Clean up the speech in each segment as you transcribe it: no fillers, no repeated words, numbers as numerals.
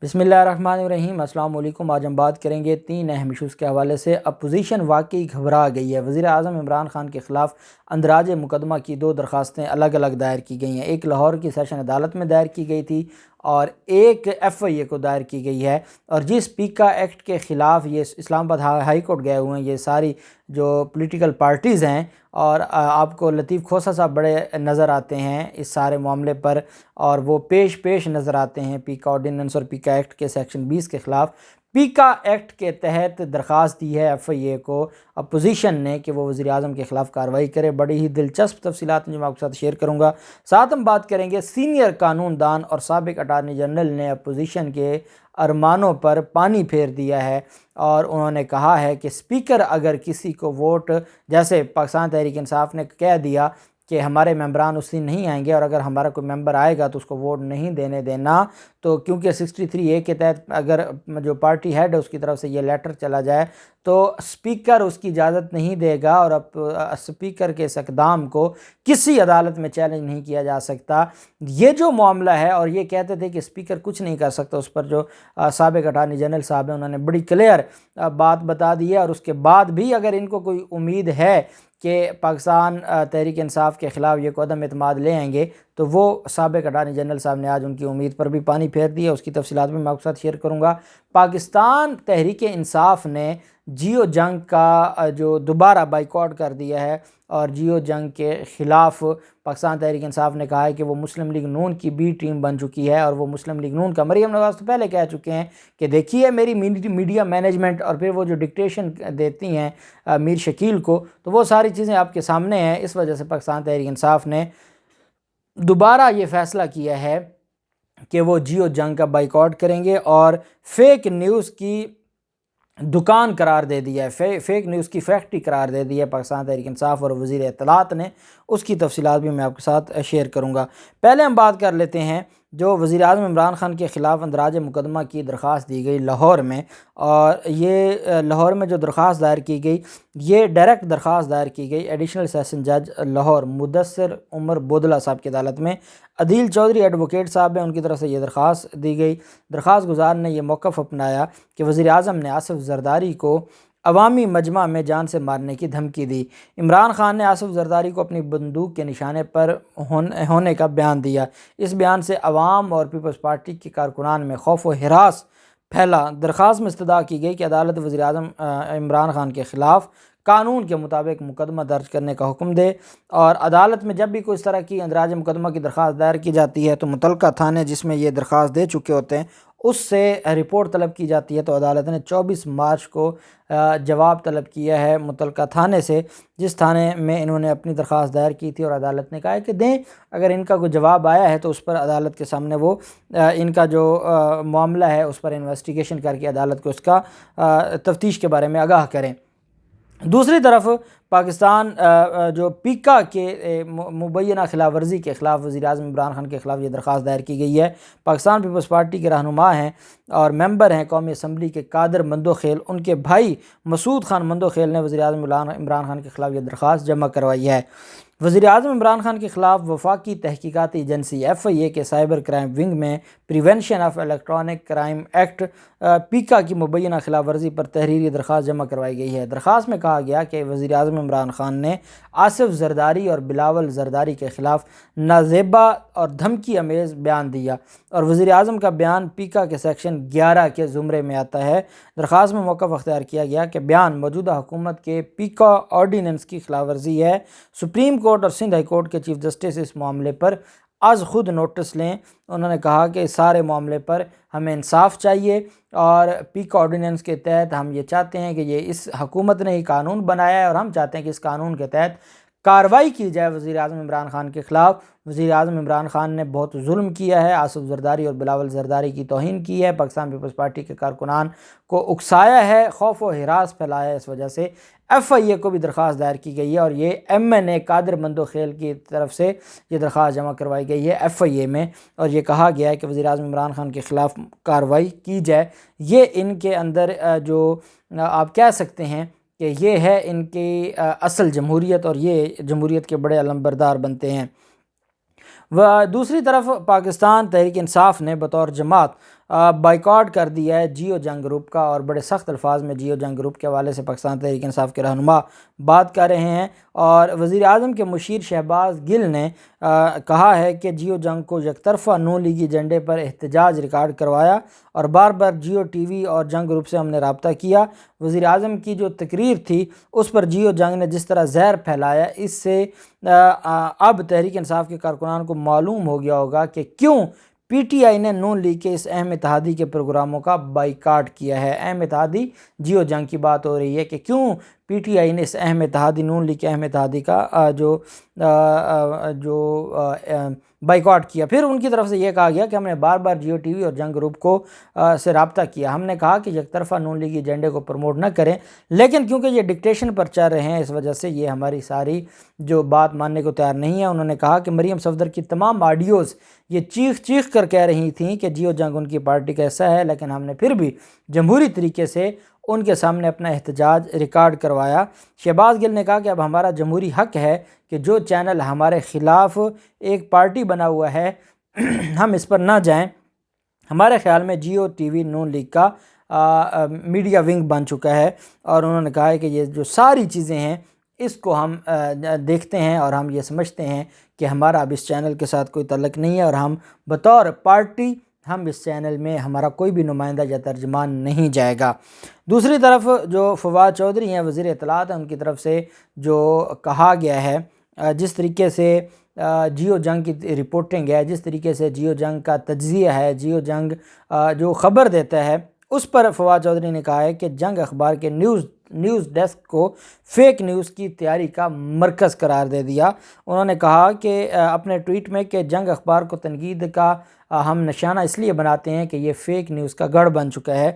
بسم اللہ الرحمن الرحیم۔ السلام علیکم۔ آج ہم بات کریں گے 3 اہم ایشوز کے حوالے سے۔ اپوزیشن واقعی گھبرا گئی ہے۔ وزیر اعظم عمران خان کے خلاف اندراج مقدمہ کی 2 درخواستیں الگ الگ دائر کی گئی ہیں۔ ایک لاہور کی سیشن عدالت میں دائر کی گئی تھی اور ایک FIA کو دائر کی گئی ہے، اور جس پیکا ایکٹ کے خلاف یہ اسلام آباد ہائی کورٹ گئے ہوئے ہیں یہ ساری جو پولیٹیکل پارٹیز ہیں، اور آپ کو لطیف کھوسہ صاحب بڑے نظر آتے ہیں اس سارے معاملے پر، اور وہ پیش نظر آتے ہیں پیکا آرڈیننس اور پیکا ایکٹ کے سیکشن 20 کے خلاف۔ پیکا ایکٹ کے تحت درخواست دی ہے FIA کو اپوزیشن نے کہ وہ وزیر اعظم کے خلاف کارروائی کرے۔ بڑی ہی دلچسپ تفصیلات جو میں آپ کے ساتھ شیئر کروں گا۔ ساتھ ہم بات کریں گے سینئر قانون دان اور سابق اٹارنی جنرل نے اپوزیشن کے ارمانوں پر پانی پھیر دیا ہے، اور انہوں نے کہا ہے کہ اسپیکر اگر کسی کو ووٹ، جیسے پاکستان تحریک انصاف نے کہہ دیا کہ ہمارے ممبران اس دن نہیں آئیں گے، اور اگر ہمارا کوئی ممبر آئے گا تو اس کو ووٹ نہیں دینے دینا، تو کیونکہ 63A کے تحت اگر جو پارٹی ہیڈ ہے اس کی طرف سے یہ لیٹر چلا جائے تو اسپیکر اس کی اجازت نہیں دے گا، اور اب اسپیکر کے اس اقدام کو کسی عدالت میں چیلنج نہیں کیا جا سکتا۔ یہ جو معاملہ ہے، اور یہ کہتے تھے کہ اسپیکر کچھ نہیں کر سکتا، اس پر جو سابق اٹارنی جنرل صاحب ہیں انہوں نے بڑی کلیئر بات بتا دی ہے، اور اس کے بعد بھی اگر ان کو کوئی امید ہے کہ پاکستان تحریک انصاف کے خلاف یہ عدم اعتماد لے آئیں گے، تو وہ سابق اٹارنی جنرل صاحب نے آج ان کی امید پر بھی پانی پھیر دیا۔ اس کی تفصیلات بھی میں آپ کے ساتھ شیئر کروں گا۔ پاکستان تحریک انصاف نے جیو جنگ کا جو دوبارہ بائیکاٹ کر دیا ہے، اور جیو جنگ کے خلاف پاکستان تحریک انصاف نے کہا ہے کہ وہ مسلم لیگ نون کی B ٹیم بن چکی ہے، اور وہ مسلم لیگ نون کا مریم نواز تو پہلے کہہ چکے ہیں کہ دیکھیے میری میڈیا مینجمنٹ، اور پھر وہ جو ڈکٹیشن دیتی ہیں میر شکیل کو، تو وہ ساری چیزیں آپ کے سامنے ہیں۔ اس وجہ سے پاکستان تحریک انصاف نے دوبارہ یہ فیصلہ کیا ہے کہ وہ جیو جنگ کا بائیکاٹ کریں گے، اور فیک نیوز کی دکان قرار دے دیا ہے، فیک نیوز کی فیکٹری قرار دے دی ہے پاکستان تحریک انصاف اور وزیر اطلاعات نے۔ اس کی تفصیلات بھی میں آپ کے ساتھ شیئر کروں گا۔ پہلے ہم بات کر لیتے ہیں جو وزیر اعظم عمران خان کے خلاف اندراج مقدمہ کی درخواست دی گئی لاہور میں، اور یہ لاہور میں جو درخواست دائر کی گئی یہ ڈائریکٹ درخواست دائر کی گئی ایڈیشنل سیشن جج لاہور مدثر عمر بودلہ صاحب کی عدالت میں۔ عدیل چودھری ایڈوکیٹ صاحب ہیں، ان کی طرف سے یہ درخواست دی گئی۔ درخواست گزار نے یہ موقف اپنایا کہ وزیر اعظم نے آصف زرداری کو عوامی مجمع میں جان سے مارنے کی دھمکی دی۔ عمران خان نے آصف زرداری کو اپنی بندوق کے نشانے پر ہونے کا بیان دیا۔ اس بیان سے عوام اور پیپلز پارٹی کے کارکنان میں خوف و ہراس پھیلا۔ درخواست میں استدعا کی گئی کہ عدالت وزیر اعظم عمران خان کے خلاف قانون کے مطابق مقدمہ درج کرنے کا حکم دے، اور عدالت میں جب بھی کوئی اس طرح کی اندراج مقدمہ کی درخواست دائر کی جاتی ہے تو متعلقہ تھانے جس میں یہ درخواست دے چکے ہوتے ہیں اس سے رپورٹ طلب کی جاتی ہے۔ تو عدالت نے 24 مارچ کو جواب طلب کیا ہے متعلقہ تھانے سے، جس تھانے میں انہوں نے اپنی درخواست دائر کی تھی، اور عدالت نے کہا ہے کہ دیں، اگر ان کا کوئی جواب آیا ہے تو اس پر عدالت کے سامنے وہ ان کا جو معاملہ ہے اس پر انویسٹیگیشن کر کے عدالت کو اس کا تفتیش کے بارے میں آگاہ کریں۔ دوسری طرف پاکستان جو پیکا کے مبینہ خلاف ورزی کے خلاف وزیر اعظم عمران خان کے خلاف یہ درخواست دائر کی گئی ہے۔ پاکستان پیپلز پارٹی کے رہنما ہیں اور ممبر ہیں قومی اسمبلی کے قادر مندوخیل، ان کے بھائی مسعود خان مندوخیل نے وزیر اعظم عمران خان کے خلاف یہ درخواست جمع کروائی ہے۔ وزیر اعظم عمران خان کے خلاف وفاقی تحقیقاتی ایجنسی FIA کے سائبر کرائم ونگ میں prevention of electronic crime act پیکا کی مبینہ خلاف ورزی پر تحریری درخواست جمع کروائی گئی ہے۔ درخواست میں کہا گیا کہ وزیر اعظم عمران خان نے آصف زرداری اور بلاول زرداری کے خلاف نازیبا اور دھمکی امیز بیان دیا، اور وزیر اعظم کا بیان پیکا کے سیکشن 11 کے زمرے میں آتا ہے۔ درخواست میں موقف اختیار کیا گیا کہ بیان موجودہ حکومت کے پیکا آرڈیننس کی خلاف ورزی ہے۔ سپریم کورٹ اور سندھ ہائی کورٹ کے چیف جسٹس اس معاملے پر از خود نوٹس لیں۔ انہوں نے کہا کہ اس سارے معاملے پر ہمیں انصاف چاہیے، اور پیکا آرڈیننس کے تحت ہم یہ چاہتے ہیں کہ یہ اس حکومت نے ہی قانون بنایا ہے، اور ہم چاہتے ہیں کہ اس قانون کے تحت کارروائی کی جائے وزیر اعظم عمران خان کے خلاف۔ وزیر اعظم عمران خان نے بہت ظلم کیا ہے، آصف زرداری اور بلاول زرداری کی توہین کی ہے، پاکستان پیپلز پارٹی کے کارکنان کو اکسایا ہے، خوف و ہراس پھیلایا ہے۔ اس وجہ سے FIA کو بھی درخواست دائر کی گئی ہے، اور یہ MNA قادر مندوخیل کی طرف سے یہ درخواست جمع کروائی گئی ہے FIA میں، اور یہ کہا گیا ہے کہ وزیر اعظم عمران خان کے خلاف کارروائی کی جائے۔ یہ ان کے اندر جو آپ کہہ سکتے ہیں کہ یہ ہے ان کی اصل جمہوریت، اور یہ جمہوریت کے بڑے علمبردار بنتے ہیں۔ دوسری طرف پاکستان تحریک انصاف نے بطور جماعت بائیکاٹ کر دیا ہے جیو جنگ گروپ کا، اور بڑے سخت الفاظ میں جیو جنگ گروپ کے حوالے سے پاکستان تحریک انصاف کے رہنما بات کر رہے ہیں۔ اور وزیر اعظم کے مشیر شہباز گل نے کہا ہے کہ جیو جنگ کو یک طرفہ نون لیگی ایجنڈے پر احتجاج ریکارڈ کروایا اور بار بار جیو ٹی وی اور جنگ گروپ سے ہم نے رابطہ کیا۔ وزیر اعظم کی جو تقریر تھی اس پر جیو جنگ نے جس طرح زہر پھیلایا، اس سے اب تحریک انصاف کے کارکنان کو معلوم ہو گیا ہوگا کہ کیوں پی ٹی آئی نے نون لیگ کے اس اہم اتحادی کے پروگراموں کا بائیکاٹ کیا ہے۔ اہم اتحادی جیو جنگ کی بات ہو رہی ہے کہ کیوں پی ٹی آئی نے اس اہم اتحادی نون لیگ کے اہم اتحادی کا جو بائیکاٹ کیا۔ پھر ان کی طرف سے یہ کہا گیا کہ ہم نے بار بار جیو ٹی وی اور جنگ گروپ کو سے رابطہ کیا، ہم نے کہا کہ یک طرفہ نون لیگی ایجنڈے کو پروموٹ نہ کریں، لیکن کیونکہ یہ ڈکٹیشن پر چل رہے ہیں اس وجہ سے یہ ہماری ساری جو بات ماننے کو تیار نہیں ہے۔ انہوں نے کہا کہ مریم صفدر کی تمام آڈیوز یہ چیخ چیخ کر کہہ رہی تھیں کہ جیو جنگ ان کی پارٹی کا حصہ ہے، لیکن ہم نے پھر بھی جمہوری طریقے سے ان کے سامنے اپنا احتجاج ریکارڈ کروایا۔ شہباز گل نے کہا کہ اب ہمارا جمہوری حق ہے کہ جو چینل ہمارے خلاف ایک پارٹی بنا ہوا ہے ہم اس پر نہ جائیں۔ ہمارے خیال میں جیو ٹی وی نون لیگ کا میڈیا ونگ بن چکا ہے، اور انہوں نے کہا ہے کہ یہ جو ساری چیزیں ہیں اس کو ہم دیکھتے ہیں اور ہم یہ سمجھتے ہیں کہ ہمارا اب اس چینل کے ساتھ کوئی تعلق نہیں ہے، اور ہم بطور پارٹی ہم اس چینل میں ہمارا کوئی بھی نمائندہ یا ترجمان نہیں جائے گا۔ دوسری طرف جو فواد چودھری ہیں وزیر اطلاعات ہیں، ان کی طرف سے جو کہا گیا ہے جس طریقے سے جیو جنگ کی رپورٹنگ ہے، جس طریقے سے جیو جنگ کا تجزیہ ہے، جیو جنگ جو خبر دیتا ہے، اس پر فواد چودھری نے کہا ہے کہ جنگ اخبار کے نیوز ڈیسک کو فیک نیوز کی تیاری کا مرکز قرار دے دیا۔ انہوں نے کہا کہ اپنے ٹویٹ میں کہ جنگ اخبار کو تنقید کا ہم نشانہ اس لیے بناتے ہیں کہ یہ فیک نیوز کا گڑھ بن چکا ہے۔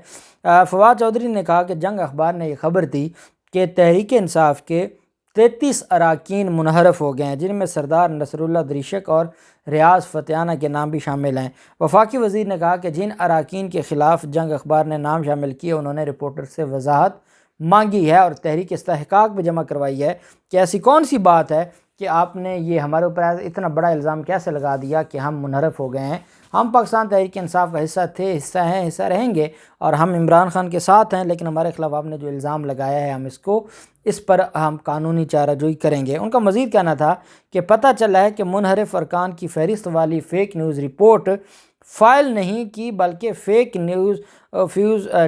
فواد چودھری نے کہا کہ جنگ اخبار نے یہ خبر دی کہ تحریک انصاف کے 33 اراکین منحرف ہو گئے ہیں، جن میں سردار نصر اللہ دریشک اور ریاض فتیانہ کے نام بھی شامل ہیں۔ وفاقی وزیر نے کہا کہ جن اراکین کے خلاف جنگ اخبار نے نام شامل کیے انہوں نے رپورٹر سے وضاحت مانگی ہے اور تحریک استحقاق بھی جمع کروائی ہے کہ ایسی کون سی بات ہے کہ آپ نے یہ ہمارے اوپر اتنا بڑا الزام کیسے لگا دیا کہ ہم منحرف ہو گئے ہیں۔ ہم پاکستان تحریک انصاف کا حصہ تھے، حصہ ہیں، حصہ رہیں گے، اور ہم عمران خان کے ساتھ ہیں، لیکن ہمارے خلاف آپ نے جو الزام لگایا ہے ہم اس پر ہم قانونی چارہ جوئی کریں گے۔ ان کا مزید کہنا تھا کہ پتہ چلا ہے کہ منحرف ارکان کی فہرست والی فیک نیوز رپورٹ فائل نہیں کی بلکہ فیک نیوز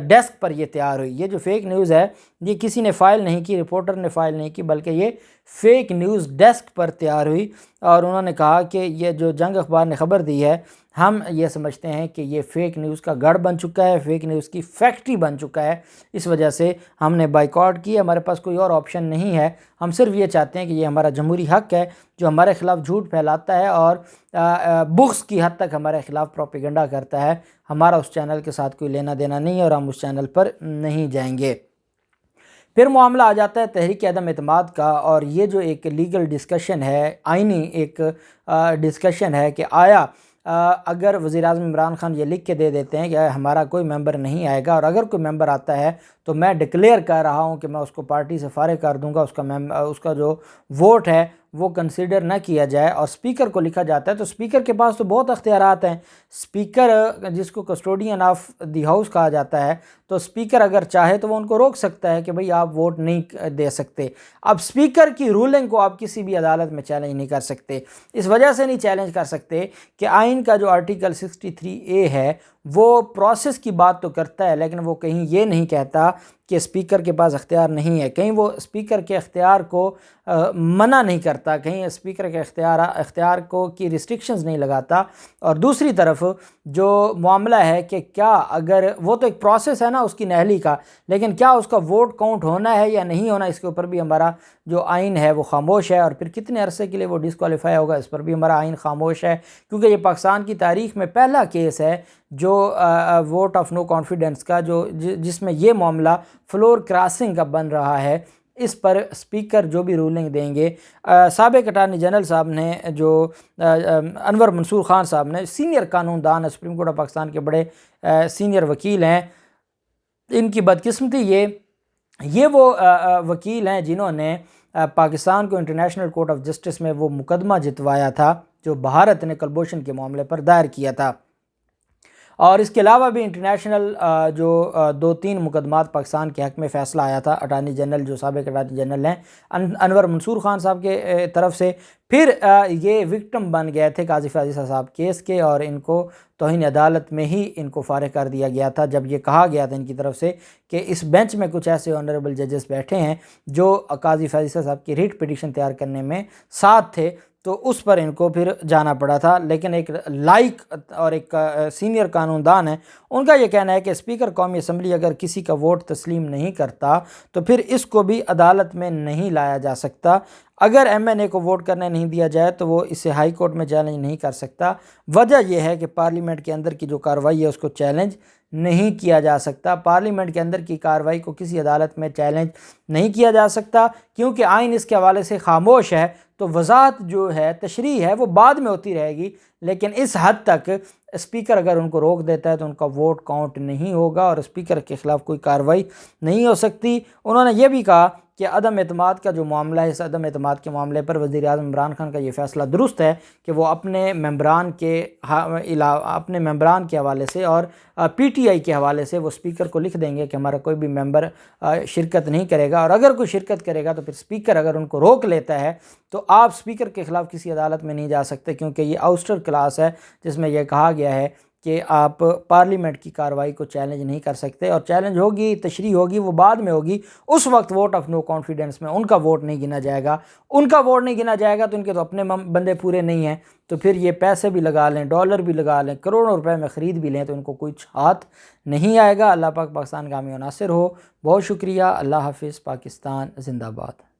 ڈیسک پر یہ تیار ہوئی۔ یہ جو فیک نیوز ہے یہ کسی نے فائل نہیں کی، رپورٹر نے فائل نہیں کی، بلکہ یہ فیک نیوز ڈیسک پر تیار ہوئی۔ اور انہوں نے کہا کہ یہ جو جنگ اخبار نے خبر دی ہے ہم یہ سمجھتے ہیں کہ یہ فیک نیوز کا گڑھ بن چکا ہے، فیک نیوز کی فیکٹری بن چکا ہے، اس وجہ سے ہم نے بائیکاٹ کی۔ ہمارے پاس کوئی اور آپشن نہیں ہے، ہم صرف یہ چاہتے ہیں کہ یہ ہمارا جمہوری حق ہے جو ہمارے خلاف جھوٹ پھیلاتا ہے اور بغض کی حد تک ہمارے خلاف پروپیگنڈا کرتا ہے، ہمارا اس چینل کے ساتھ کوئی لینا دینا نہیں ہے اور ہم اس چینل پر نہیں جائیں گے۔ پھر معاملہ آ جاتا ہے تحریک عدم اعتماد کا، اور یہ جو ایک لیگل ڈسکشن ہے، آئینی ایک ڈسکشن ہے کہ آیا اگر وزیر اعظم عمران خان یہ لکھ کے دے دیتے ہیں کہ ہمارا کوئی ممبر نہیں آئے گا، اور اگر کوئی ممبر آتا ہے تو میں ڈکلیئر کر رہا ہوں کہ میں اس کو پارٹی سے فارغ کر دوں گا، اس کا جو ووٹ ہے وہ کنسیڈر نہ کیا جائے، اور سپیکر کو لکھا جاتا ہے تو سپیکر کے پاس تو بہت اختیارات ہیں۔ سپیکر جس کو کسٹوڈین آف دی ہاؤس کہا جاتا ہے، تو سپیکر اگر چاہے تو وہ ان کو روک سکتا ہے کہ بھئی آپ ووٹ نہیں دے سکتے۔ اب سپیکر کی رولنگ کو آپ کسی بھی عدالت میں چیلنج نہیں کر سکتے، اس وجہ سے نہیں چیلنج کر سکتے کہ آئین کا جو آرٹیکل 63A ہے وہ پروسیس کی بات تو کرتا ہے، لیکن وہ کہیں یہ نہیں کہتا کہ سپیکر کے پاس اختیار نہیں ہے، کہیں وہ سپیکر کے اختیار کو منع نہیں کرتا، کہیں سپیکر کے اختیار کو کی ریسٹرکشنز نہیں لگاتا۔ اور دوسری طرف جو معاملہ ہے کہ کیا اگر وہ تو ایک پروسیس ہے نا اس کی نہلی کا، لیکن کیا اس کا ووٹ کاؤنٹ ہونا ہے یا نہیں ہونا، اس کے اوپر بھی ہمارا جو آئین ہے وہ خاموش ہے، اور پھر کتنے عرصے کے لیے وہ ڈسکوالیفائی ہوگا اس پر بھی ہمارا آئین خاموش ہے، کیونکہ یہ پاکستان کی تاریخ میں پہلا کیس ہے جو ووٹ آف نو کانفیڈنس کا جس میں یہ معاملہ فلور کراسنگ کا بن رہا ہے۔ اس پر سپیکر جو بھی رولنگ دیں گے، سابق اٹارنی جنرل صاحب نے جو انور منصور خان صاحب نے، سینئر قانون دان سپریم کورٹ آف پاکستان کے بڑے سینئر وکیل ہیں، ان کی بدقسمتی یہ وہ وکیل ہیں جنہوں نے پاکستان کو انٹرنیشنل کورٹ آف جسٹس میں وہ مقدمہ جتوایا تھا جو بھارت نے کلبھوشن کے معاملے پر دائر کیا تھا۔ اور اس کے علاوہ بھی انٹرنیشنل جو 2-3 مقدمات پاکستان کے حق میں فیصلہ آیا تھا اٹارنی جنرل جو سابق اٹارنی جنرل ہیں انور منصور خان صاحب کے طرف سے، پھر یہ وکٹم بن گئے تھے قاضی فیاض عیسیٰ صاحب کیس کے، اور ان کو توہین عدالت میں ہی ان کو فارغ کر دیا گیا تھا جب یہ کہا گیا تھا ان کی طرف سے کہ اس بینچ میں کچھ ایسے آنریبل ججز بیٹھے ہیں جو قاضی فیاض عیسیٰ صاحب کی ریٹ پٹیشن تیار کرنے میں ساتھ تھے، تو اس پر ان کو پھر جانا پڑا تھا۔ لیکن ایک لائق اور ایک سینئر قانون دان ہے، ان کا یہ کہنا ہے کہ اسپیکر قومی اسمبلی اگر کسی کا ووٹ تسلیم نہیں کرتا تو پھر اس کو بھی عدالت میں نہیں لایا جا سکتا۔ اگر ایم این اے کو ووٹ کرنے نہیں دیا جائے تو وہ اسے ہائی کورٹ میں چیلنج نہیں کر سکتا۔ وجہ یہ ہے کہ پارلیمنٹ کے اندر کی جو کارروائی ہے اس کو چیلنج نہیں کیا جا سکتا، پارلیمنٹ کے اندر کی کارروائی کو کسی عدالت میں چیلنج نہیں کیا جا سکتا، کیونکہ آئین اس کے حوالے سے خاموش ہے۔ تو وضاحت جو ہے، تشریح ہے، وہ بعد میں ہوتی رہے گی، لیکن اس حد تک اسپیکر اگر ان کو روک دیتا ہے تو ان کا ووٹ کاؤنٹ نہیں ہوگا اور اسپیکر کے خلاف کوئی کارروائی نہیں ہو سکتی۔ انہوں نے یہ بھی کہا کہ عدم اعتماد کا جو معاملہ ہے، اس عدم اعتماد کے معاملے پر وزیر اعظم عمران خان کا یہ فیصلہ درست ہے کہ وہ اپنے ممبران کے حوالے سے اور پی ٹی آئی کے حوالے سے وہ اسپیکر کو لکھ دیں گے کہ ہمارا کوئی بھی ممبر شرکت نہیں کرے گا، اور اگر کوئی شرکت کرے گا تو پھر اسپیکر اگر ان کو روک لیتا ہے تو آپ اسپیکر کے خلاف کسی عدالت میں نہیں جا سکتے، کیونکہ یہ آؤسٹر کلاس ہے جس میں یہ کہا گیا ہے کہ آپ پارلیمنٹ کی کارروائی کو چیلنج نہیں کر سکتے، اور چیلنج ہوگی، تشریح ہوگی، وہ بعد میں ہوگی، اس وقت ووٹ آف نو کانفیڈنس میں ان کا ووٹ نہیں گنا جائے گا۔ ان کا ووٹ نہیں گنا جائے گا تو ان کے تو اپنے بندے پورے نہیں ہیں، تو پھر یہ پیسے بھی لگا لیں، ڈالر بھی لگا لیں، کروڑوں روپے میں خرید بھی لیں، تو ان کو کچھ ہاتھ نہیں آئے گا۔ اللہ پاک پاکستان کا حامی و ناصر ہو۔ بہت شکریہ۔ اللہ حافظ۔ پاکستان زندہ باد۔